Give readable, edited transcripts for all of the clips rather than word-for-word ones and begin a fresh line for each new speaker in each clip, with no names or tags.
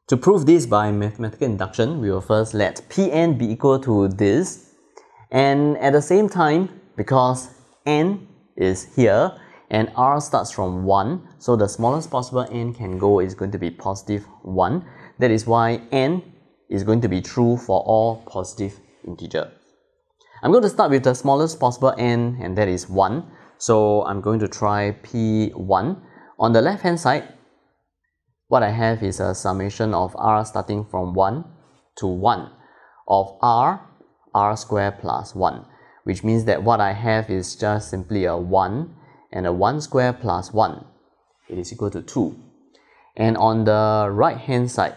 To prove this by mathematical induction, we will first let Pn be equal to this, and at the same time, because n is here and r starts from 1, so the smallest possible n can go is going to be positive 1. That is why n is going to be true for all positive integer. I'm going to start with the smallest possible n, and that is 1. So I'm going to try P1. On the left hand side, what I have is a summation of r starting from 1 to 1 of r squared plus 1, which means that what I have is just simply a 1 and a 1 squared plus 1. It is equal to 2. And on the right hand side,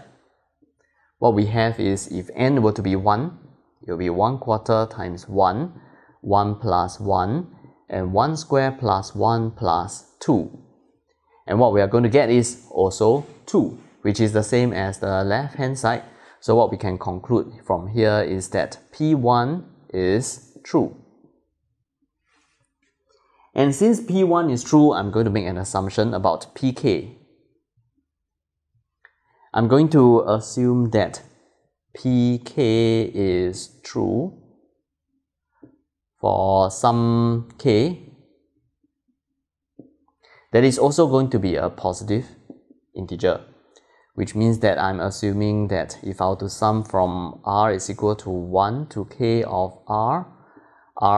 what we have is, if n were to be 1, it will be 1 quarter times 1, 1 plus 1, and 1 squared plus 1 plus 2. And what we are going to get is also 2, which is the same as the left hand side. So what we can conclude from here is that P1 is true. And since P1 is true, I'm going to make an assumption about Pk. I'm going to assume that Pk is true for some k that is also going to be a positive integer, which means that I'm assuming that if I were to sum from r is equal to 1 to k of r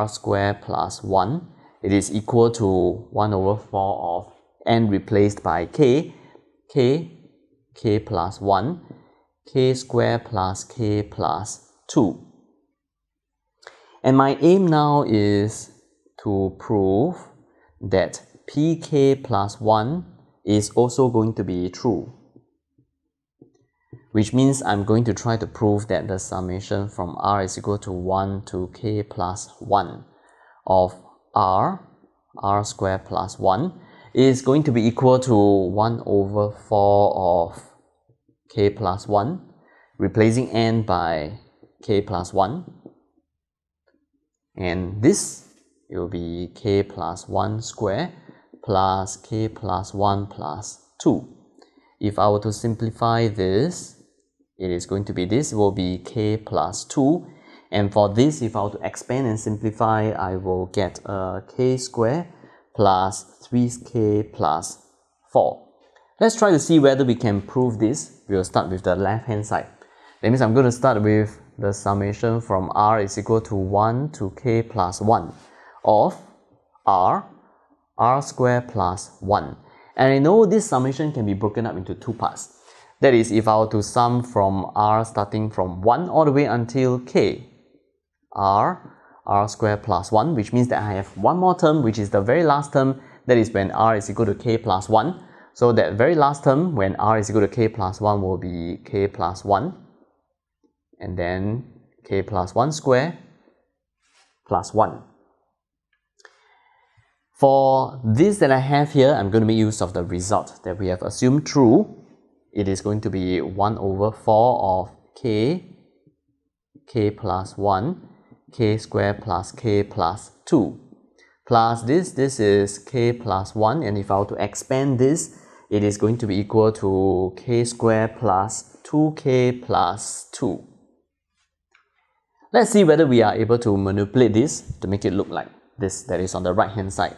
squared plus 1, it is equal to 1 over 4 of n replaced by k plus 1, k squared plus k plus 2. And my aim now is to prove that Pk plus 1 is also going to be true, which means I'm going to try to prove that the summation from r is equal to 1 to k plus 1 of r squared plus 1 is going to be equal to 1 over 4 of k plus 1, replacing n by k plus 1, and this will be k plus 1 squared plus k plus 1 plus 2. If I were to simplify this, it is going to be, this will be k plus 2, and for this, if I were to expand and simplify, I will get a k squared plus 3k plus 4. Let's try to see whether we can prove this. We will start with the left hand side. That means I'm going to start with the summation from r is equal to 1 to k plus 1 of r squared plus 1. And I know this summation can be broken up into two parts. That is, if I were to sum from r starting from 1 all the way until k, r squared plus 1, which means that I have one more term, which is the very last term, that is when r is equal to k plus 1. So that very last term, when r is equal to k plus 1, will be k plus 1, and then k plus 1 squared plus 1. For this that I have here, I'm going to make use of the result that we have assumed true. It is going to be 1 over 4 of k plus 1, k squared plus k plus 2, plus this is k plus 1, and if I were to expand this, it is going to be equal to k squared plus 2k plus 2. Let's see whether we are able to manipulate this to make it look like this that is on the right hand side.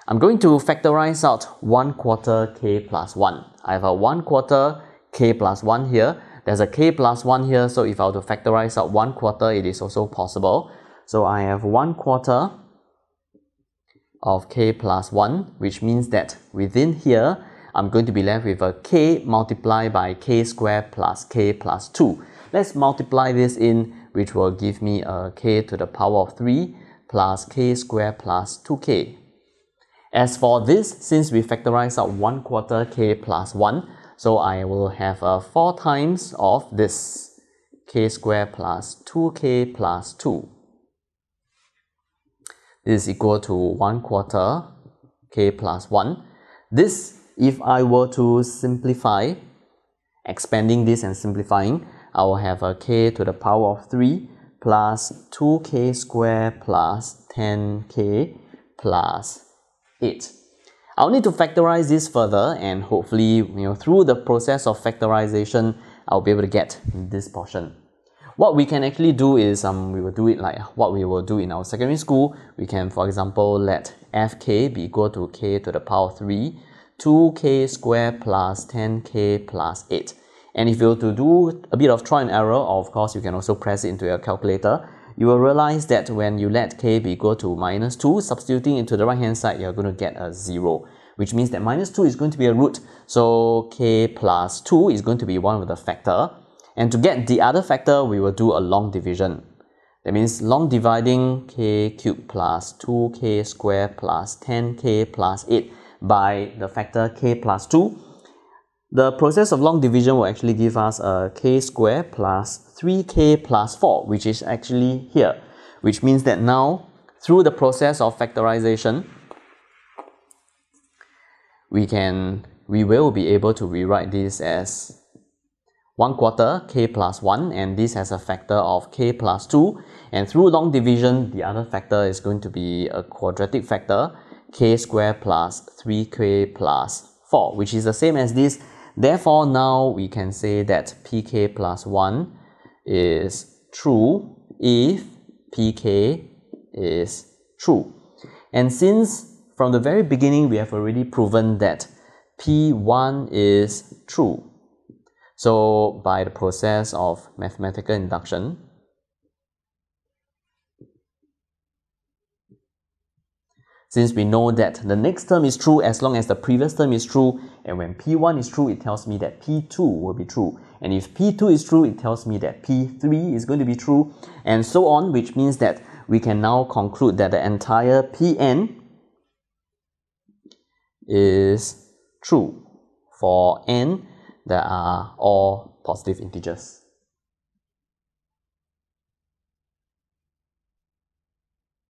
I'm going to factorize out 1 quarter k plus 1. I have a 1 quarter k plus 1 here. There's a k plus 1 here, so if I were to factorize out 1 quarter, it is also possible. So I have 1 quarter of k plus 1, which means that within here, I'm going to be left with a k multiplied by k squared plus k plus 2. Let's multiply this in, which will give me a k to the power of 3 plus k squared plus 2k. As for this, since we factorize out 1 quarter k plus 1, so I will have 4 times of this k squared plus 2k plus 2. This is equal to 1 quarter k plus 1. This, if I were to simplify, expanding this and simplifying, I will have a k to the power of 3 plus 2k squared plus 10k plus 8. I'll need to factorize this further, and hopefully, through the process of factorization, I'll be able to get this portion. What we can actually do is, we will do it like what we will do in our secondary school. We can, for example, let fk be equal to k to the power 3, 2k squared plus 10k plus 8. And if you were to do a bit of trial and error, of course, you can also press it into your calculator. You will realize that when you let k be equal to minus 2, substituting into the right hand side, you're going to get a 0, which means that minus 2 is going to be a root. So k plus 2 is going to be one of the factor. And to get the other factor, we will do a long division. That means long dividing k cubed plus 2k squared plus 10k plus 8 by the factor k plus 2. The process of long division will actually give us a k squared plus 3k plus 4, which is actually here. Which means that now, through the process of factorization, we will be able to rewrite this as 1/4 k plus 1, and this has a factor of k plus 2, and through long division the other factor is going to be a quadratic factor, k squared plus 3k plus 4, which is the same as this. Therefore now we can say that pk plus 1 is true if pk is true. And since from the very beginning we have already proven that p1 is true, so by the process of mathematical induction, since we know that the next term is true as long as the previous term is true, and when p1 is true, it tells me that p2 will be true. And if p2 is true, it tells me that p3 is going to be true, and so on, which means that we can now conclude that the entire Pn is true for n that are all positive integers.